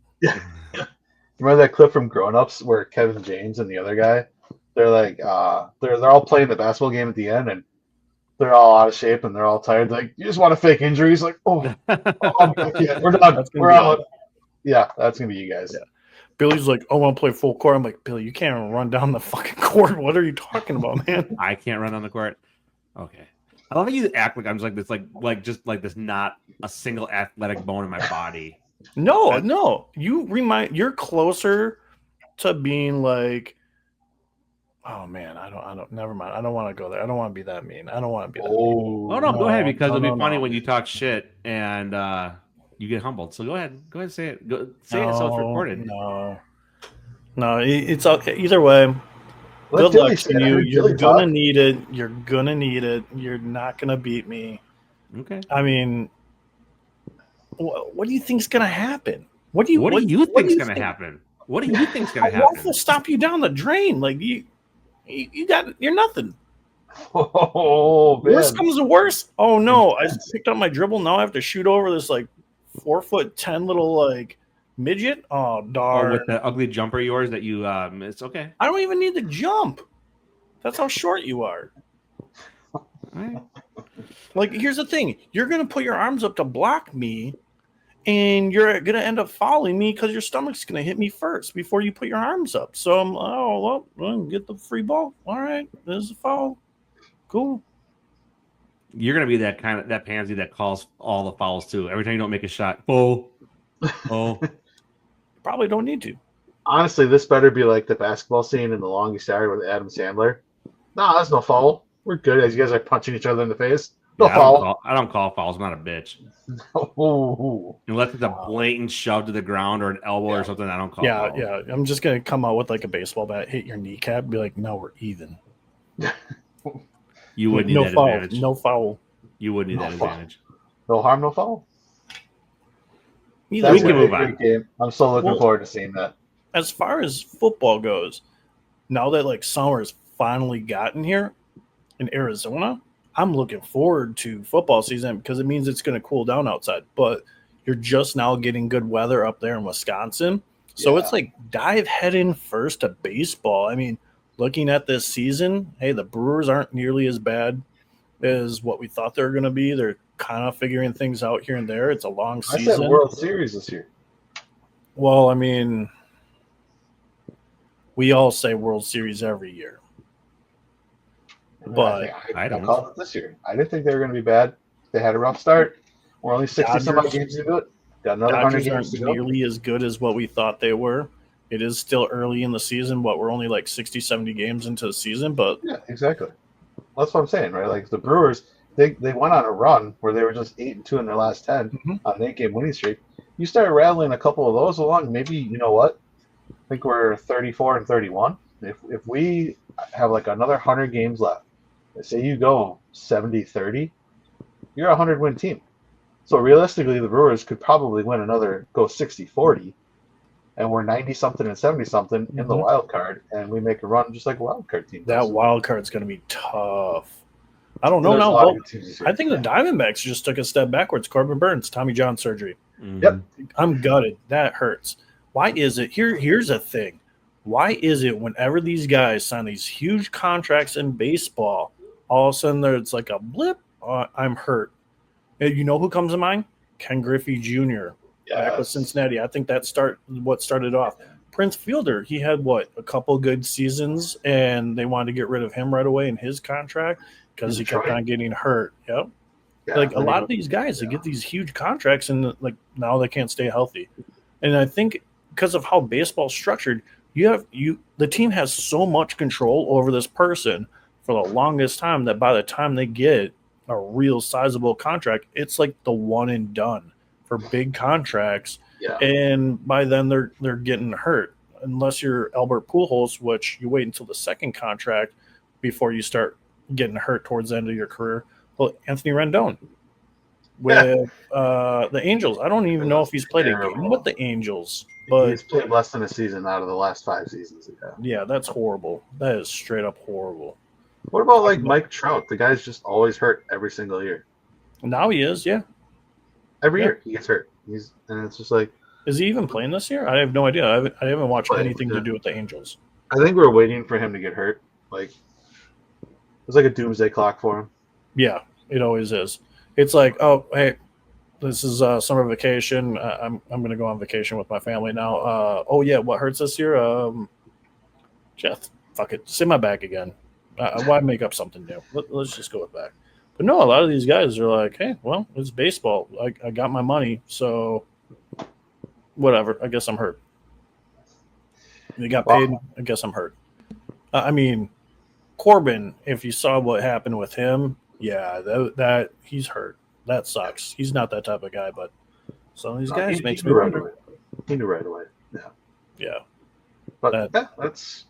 Remember that clip from Grown Ups where Kevin James and the other guy, they're like, they're all playing the basketball game at the end, and they're all out of shape and they're all tired. Like, you just want to fake injuries? Like, I'm back in. We're done. That's gonna We're be out. Yeah, that's gonna be you guys. Yeah. Billy's like, I want to play full court. I'm like, Billy, you can't even run down the fucking court. What are you talking about, man? I can't run on the court. Okay. I love how you act like I'm just like this, like just like this, not a single athletic bone in my body. No. You're closer to being like, oh man, I don't. Never mind. I don't want to go there. I don't want to be that mean. I don't want to be that mean. Oh no, go ahead, because it'll be funny no. when you talk shit and you get humbled. So go ahead, say it. Say it so it's recorded. No, it's either way. Let Good luck Dilly to say it. you. You're Dilly gonna talk. need it. You're gonna need it. You're not gonna beat me. Okay. I mean, what do you think's gonna happen? What do you think's gonna happen? What do you think's gonna happen? Wolf will stop you down the drain. Like you're nothing. Oh man. Worst comes to worst. Oh no, I picked up my dribble. Now I have to shoot over this like 4'10" little like midget. Oh darn! Oh, with the ugly jumper of yours that you it's okay. I don't even need to jump. That's how short you are. All right. Like here's the thing: you're gonna put your arms up to block me, and you're gonna end up fouling me because your stomach's gonna hit me first before you put your arms up. So I'm get the free ball. All right, there's a foul. Cool. You're gonna be that pansy that calls all the fouls too. Every time you don't make a shot, oh. Probably don't need to. Honestly, this better be like the basketball scene in The Longest Yard with Adam Sandler. Nah, that's no foul. We're good as you guys are punching each other in the face. No foul. I don't call fouls. I'm not a bitch. Ooh. Unless it's a blatant shove to the ground or an elbow or something, I don't call fouls. Yeah. I'm just gonna come out with like a baseball bat, hit your kneecap, be like, no, we're even. You wouldn't need that advantage. No foul. You wouldn't need that advantage. No harm, no foul. We can move on. Game. I'm so looking forward to seeing that. As far as football goes, now that like summer's finally gotten here in Arizona, I'm looking forward to football season because it means it's going to cool down outside. But you're just now getting good weather up there in Wisconsin. So it's like dive head in first to baseball. I mean, looking at this season, hey, the Brewers aren't nearly as bad as what we thought they were going to be. They're kind of figuring things out here and there. It's a long season. I said World Series this year. Well, I mean, we all say World Series every year. But I called it this year. I didn't think they were going to be bad. They had a rough start. We're only 60-some odd games into it. Got another 100 games to go. Nearly as good as what we thought they were. It is still early in the season. We're only like 60, 70 games into the season. But yeah, exactly. That's what I'm saying, right? Like the Brewers, they went on a run where they were just 8-2 in their last 10 on an 8-game winning streak. You start rattling a couple of those along, maybe, you know what? I think we're 34-31. If we have like another 100 games left, say you go 70-30, you're a 100-win team. So realistically, the Brewers could probably go 60-40, and we're 90-something and 70-something in the wild card, and we make a run just like a wild card team. That wild card's going to be tough. I don't know now. I think the Diamondbacks just took a step backwards. Corbin Burns, Tommy John surgery. Yep. I'm gutted. That hurts. Why is it? Here's a thing. Why is it whenever these guys sign these huge contracts in baseball, all of a sudden it's like a blip, I'm hurt. And you know who comes to mind? Ken Griffey Jr. Back with Cincinnati. I think that's what started off. Prince Fielder, he had a couple good seasons, and they wanted to get rid of him right away in his contract because he kept on getting hurt. Yep. Yeah, like a lot of these guys, they get these huge contracts, and like now they can't stay healthy. And I think because of how baseball's structured, the team has so much control over this person for the longest time that by the time they get a real sizable contract, it's like the one and done for big contracts. Yeah. And by then they're getting hurt. Unless you're Albert Pujols, which you wait until the second contract before you start getting hurt towards the end of your career. Well, Anthony Rendon with the Angels. I don't even know if he's played a game with the Angels. But he's played less than a season out of the last 5 seasons. Yeah, that's horrible. That is straight up horrible. What about like Mike Trout? The guy's just always hurt every single year. Now he is, yeah. Every year he gets hurt. And it's just like, is he even playing this year? I have no idea. I haven't watched anything to do with the Angels. I think we're waiting for him to get hurt. Like it's like a doomsday clock for him. Yeah, it always is. It's like, oh, hey, This is summer vacation. I'm going to go on vacation with my family now. What hurts this year? Jeff, fuck it. Sit my back again. Why make up something new? Let's just go with back. But no, a lot of these guys are like, hey, well, it's baseball. I got my money, so whatever. I guess I'm hurt. They got paid. I guess I'm hurt. I mean, Corbin, if you saw what happened with him, yeah, that he's hurt. That sucks. He's not that type of guy, but some of these guys makes me wonder. He knew right away. Yeah. Yeah. But that's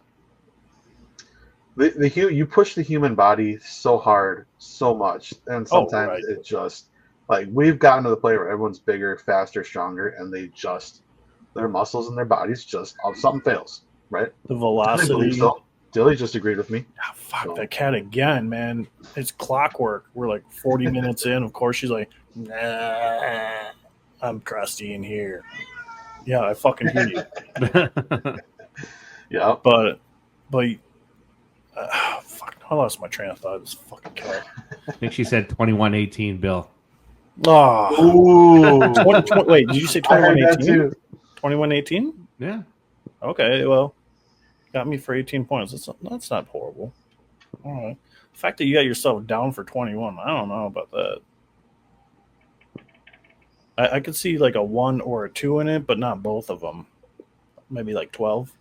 you push the human body so hard, so much, and sometimes it just like we've gotten to the point where everyone's bigger, faster, stronger, and their muscles and their bodies just something fails, right? The velocity. Dilly just agreed with me. Oh, fuck that cat again, man. It's clockwork. We're like 40 minutes in. Of course, she's like, nah, I'm crusty in here. Yeah, I fucking hear you. Yeah. But fuck, I lost my train of thought. This fucking cat. I think she said 21-18, Bill. Oh. 20, wait, did you say 21-18? 21-18? Yeah. Okay, well. Got me for 18 points. That's not horrible. All right. The fact that you got yourself down for 21, I don't know about that. I could see like a 1 or a 2 in it, but not both of them. Maybe like 12.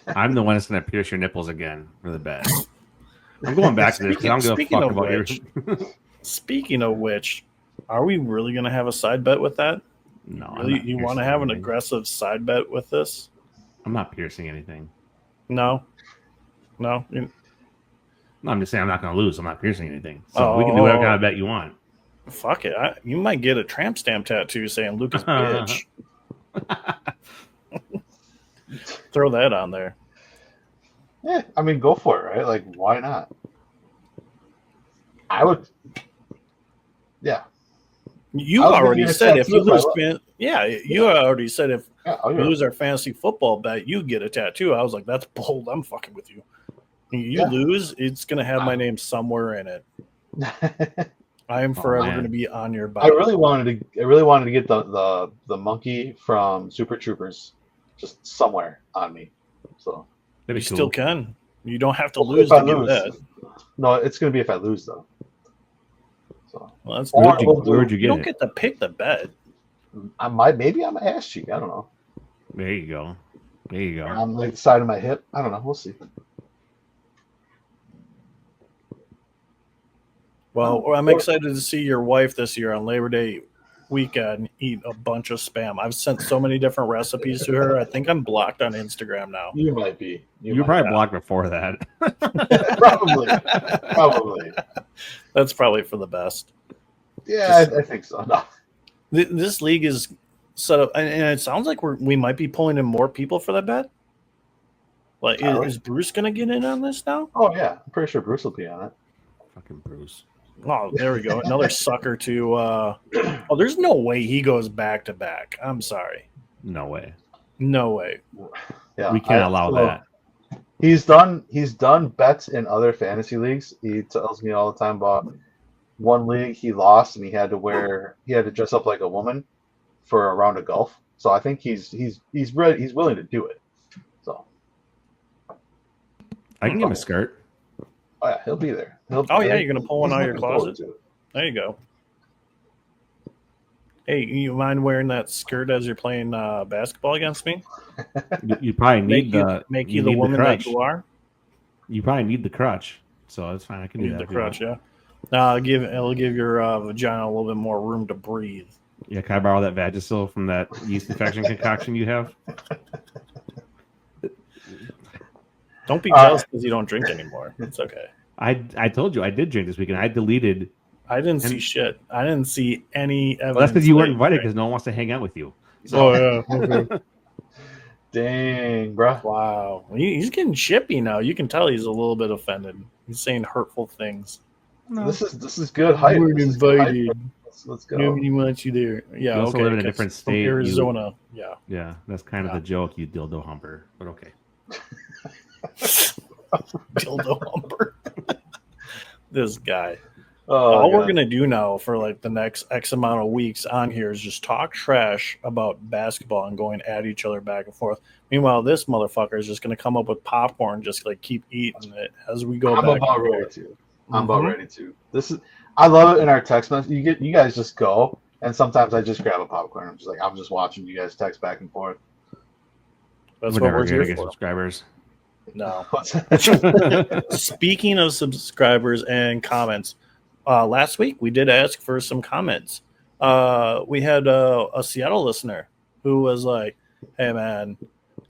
I'm the one that's going to pierce your nipples again for the bet. I'm going back to this because I don't give a fuck about yours. Speaking of which, are we really going to have a side bet with that? No. Really, you want to have an aggressive side bet with this? I'm not piercing anything. No. No, I'm just saying I'm not going to lose. I'm not piercing anything. So we can do whatever kind of bet you want. Fuck it. You might get a tramp stamp tattoo saying Lucas bitch. Throw that on there. Yeah, I mean, go for it, right? Like, why not? I would. Yeah. You already said if you lose, you already said if we lose our fantasy football bet, you get a tattoo. I was like, that's bold. I'm fucking with you. You lose, it's gonna have my name somewhere in it. I am forever going to be on your body. I really wanted to get the monkey from Super Troopers just somewhere on me. So you still can. You don't have to lose to get that. No, it's going to be if I lose though. So well, that's where'd you get it? You don't get to pick the bet. Maybe I'm an ass cheek. I don't know. There you go. On like the side of my hip. I don't know. We'll see. Well, I'm excited to see your wife this year on Labor Day weekend eat a bunch of Spam. I've sent so many different recipes to her. I think I'm blocked on Instagram now. You might be. You were probably blocked before that. Probably. That's probably for the best. Yeah, I think so. No. This league is set up, and it sounds like we might be pulling in more people for that bet. Like, is Bruce going to get in on this now? Oh, yeah. I'm pretty sure Bruce will be on it. Fucking Bruce. Oh, there we go. Another sucker to there's no way he goes back to back. I'm sorry. No way. Yeah, we can't allow that. He's done bets in other fantasy leagues. He tells me all the time about one league he lost and he had to dress up like a woman for a round of golf. So I think he's ready, he's willing to do it. So I can give him a skirt. Oh yeah, he'll be there. You're gonna pull one out of your closet. There you go. Hey, you mind wearing that skirt as you're playing basketball against me? You probably need make you the woman that you are. You probably need the crutch, so that's fine. I can do that. The crutch, yeah. It'll give your vagina a little bit more room to breathe. Yeah, can I borrow that Vagisil from that yeast infection concoction you have? Don't be jealous because you don't drink anymore. It's okay. I told you I did drink this weekend. I deleted. I didn't see shit. I didn't see any evidence. Well, that's because you weren't invited because no one wants to hang out with you. So. Oh, yeah. Okay. Dang, bro. Wow. He's getting chippy now. You can tell he's a little bit offended. He's saying hurtful things. No. This is good hype. You weren't invited. Let's go. Nobody wants you there. Yeah, you also live in a different state. Arizona. Yeah, that's kind of the joke, you dildo humper. But okay. Dildo humper. This guy. All we're God. gonna do now for like the next X amount of weeks on here is just talk trash about basketball and going at each other back and forth. Meanwhile, this motherfucker is just gonna come up with popcorn, just like keep eating it as we go I'm back. about and ready forth. to. I'm about Mhm. ready to. I love it in our text message. You guys just go, and sometimes I just grab a popcorn. I'm just watching you guys text back and forth. That's We're what never we're going here to get for. subscribers. No. What's Speaking of subscribers and comments, last week we did ask for some comments. We had a Seattle listener who was like, "Hey man,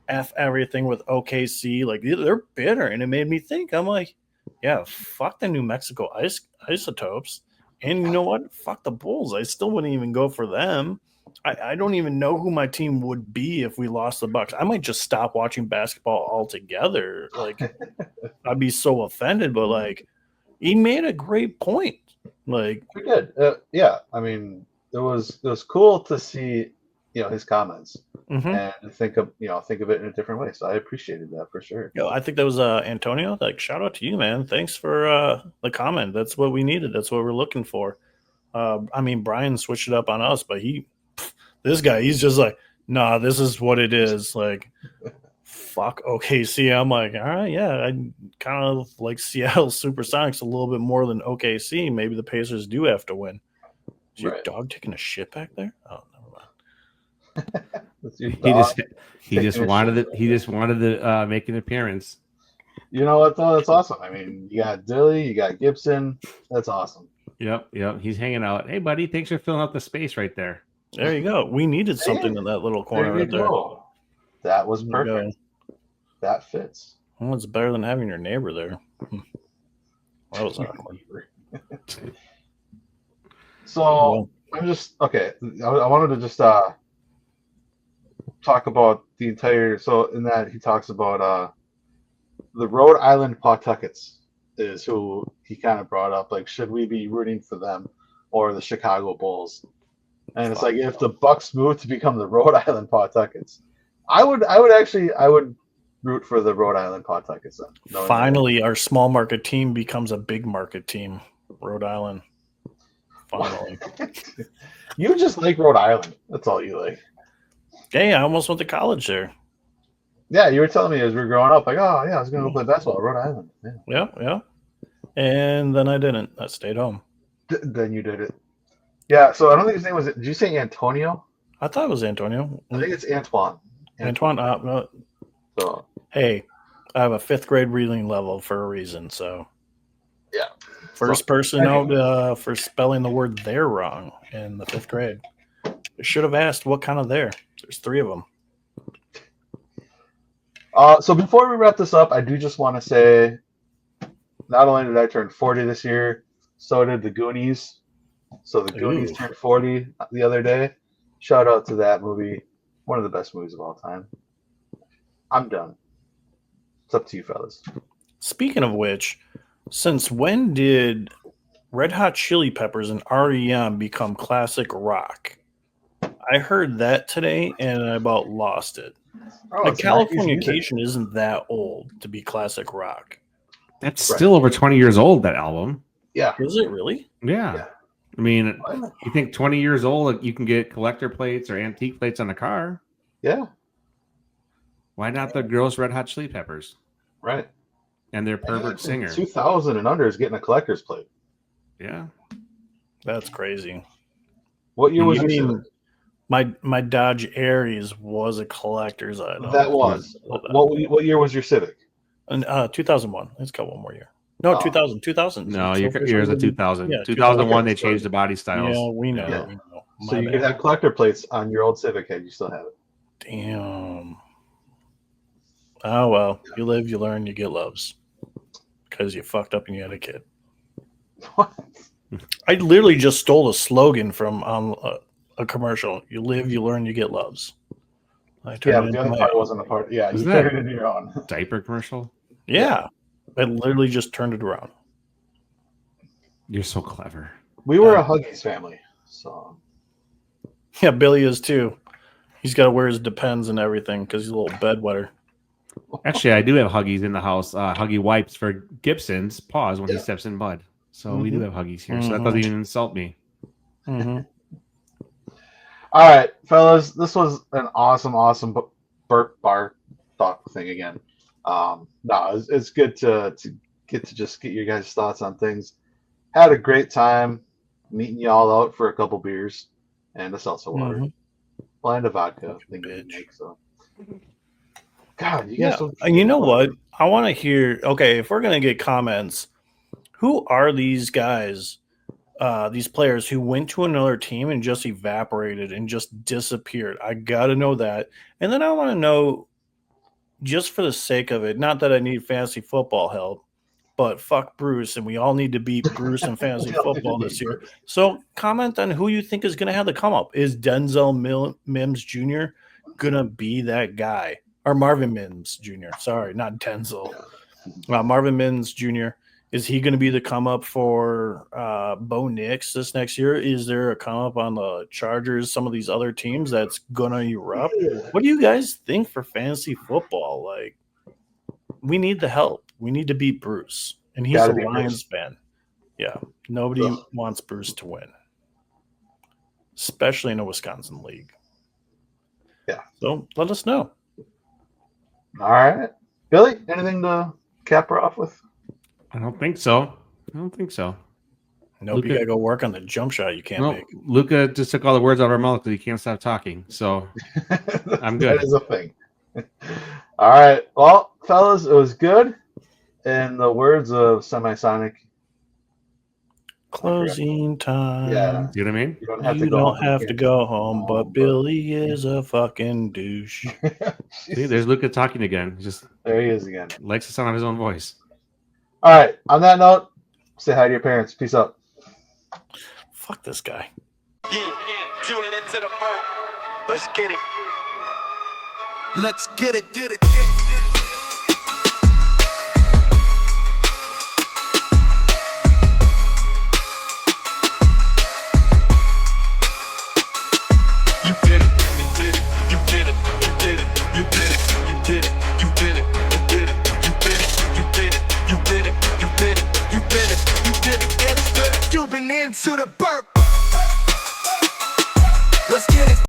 F everything with OKC. Like they're bitter," and it made me think. I'm like, "Yeah, fuck the New Mexico Isotopes." And you know what? Fuck the Bulls. I still wouldn't even go for them. I don't even know who my team would be if we lost the Bucks. I might just stop watching basketball altogether. Like I'd be so offended, but like he made a great point. Like We did. Yeah. I mean, it was cool to see, his comments mhm. and think of it in a different way. So I appreciated that for sure. I think that was Antonio. Like shout out to you, man. Thanks for the comment. That's what we needed. That's what we're looking for. I mean, Brian switched it up on us, but this guy, he's just like, nah, this is what it is. Like, fuck OKC. I'm like, all right, yeah, I kind of like Seattle Supersonics a little bit more than OKC. Maybe the Pacers do have to win. Is your Right. dog taking a shit back there? Oh, never mind. It's your He dog. just wanted to make an appearance. You know what though? That's awesome. I mean, you got Dilly, you got Gibson. That's awesome. Yep. He's hanging out. Hey, buddy, thanks for filling up the space right there. There you go. We needed something in that little corner There you right there. go. That was There you go. perfect. That fits. Well, it's better than having your neighbor there. That was awkward. So I'm just okay. I wanted to just talk about the entire. So in that he talks about the Rhode Island Pawtuckets is who he kind of brought up. Like, should we be rooting for them or the Chicago Bulls? And it's like if the Bucks move to become the Rhode Island Pawtuckets, I would root for the Rhode Island Pawtuckets. Then, Finally, our small market team becomes a big market team. Rhode Island. Finally. You just like Rhode Island. That's all you like. Hey, I almost went to college there. Yeah, you were telling me as we were growing up, like, oh yeah, I was gonna go play basketball at Rhode Island. Yeah. Yeah. And then I didn't. I stayed home. Then you did it. Yeah. So I don't think his name was. Did you say Antonio? I thought it was Antonio. I think it's Antoine. Antoine. So Hey, I have a 5th grade reading level for a reason. So yeah. first person out for spelling the word "there" wrong in the 5th grade. I should have asked what kind of "there." There's 3 of them. So before we wrap this up, I do just want to say, not only did I turn 40 this year, so did the Goonies. So the Goonies turned 40 the other day. Shout out to that movie. One of the best movies of all time. I'm done. It's up to you, fellas. Speaking of which, since when did Red Hot Chili Peppers and REM become classic rock? I heard that today and I about lost it. Like Californication isn't that old to be classic rock. That's still over 20 years old, that album. Yeah. Is it really? Yeah. I mean, you think 20 years old, you can get collector plates or antique plates on a car? Yeah. Why not the Girls Red Hot Chili Peppers? Right. And their pervert singer. 2000 and under is getting a collector's plate. Yeah. That's crazy. What year was your my Dodge Aries was a collector's item. That was. What year was your Civic? And 2001. It's got one more year. No, 2000. 2000. No, yours a 2000. Yeah, 2001, they changed the body styles. Yeah, we know. Yeah. We know. So you could have collector plates on your old Civic head. You still have it. Damn. Oh, well. You live, you learn, you get loves. Because you fucked up and you had a kid. What? I literally just stole a slogan from a commercial. You live, you learn, you get loves. But the other part wasn't a part. Yeah, you turned it into your own. Diaper commercial? Yeah. I literally just turned it around. You're so clever. We were a Huggies family, so. Yeah, Billy is too. He's got to wear his Depends and everything because he's a little bedwetter. Actually, I do have Huggies in the house. Huggy wipes for Gibson's paws when he steps in mud. So we do have Huggies here. So that doesn't even insult me. Mm-hmm. All right, fellas, this was an awesome Burp bar talk thing again. No, it's good to get your guys' thoughts on things. Had a great time meeting you all out for a couple beers and a seltzer water, blind of vodka thing you make. So, God, you guys don't. You know what? I want to hear. Okay, if we're gonna get comments, who are these guys? These players who went to another team and just evaporated and just disappeared. I gotta know that, and then I want to know, just for the sake of it, not that I need fantasy football help, but fuck Bruce, and we all need to beat Bruce in fantasy football this year. So comment on who you think is going to have the come up. Is Denzel Mims Jr. going to be that guy? Or Marvin Mims Jr. Sorry, not Denzel. Marvin Mims Jr. Is he going to be the come up for Bo Nix this next year? Is there a come up on the Chargers, some of these other teams that's going to erupt? What do you guys think for fantasy football? Like, we need the help. We need to beat Bruce. And he's a Lions fan. Yeah. Nobody wants Bruce to win, especially in a Wisconsin league. Yeah. So let us know. All right. Billy, anything to cap her off with? I don't think so. Nope, Luka, you got to go work on the jump shot you can't make. Luka just took all the words out of our mouth because he can't stop talking. So I'm good. That is a thing. All right. Well, fellas, it was good. In the words of Semisonic, closing time. Yeah. You know what I mean? You don't have to go home, but Billy is a fucking douche. See, there's Luka talking again. Just there he is again. Likes the sound of his own voice. All right. On that note, say hi to your parents. Peace out. Fuck this guy. Tune into the Burp. Let's get it. Let's get it. Get it. You've been into the Burp. Let's get it.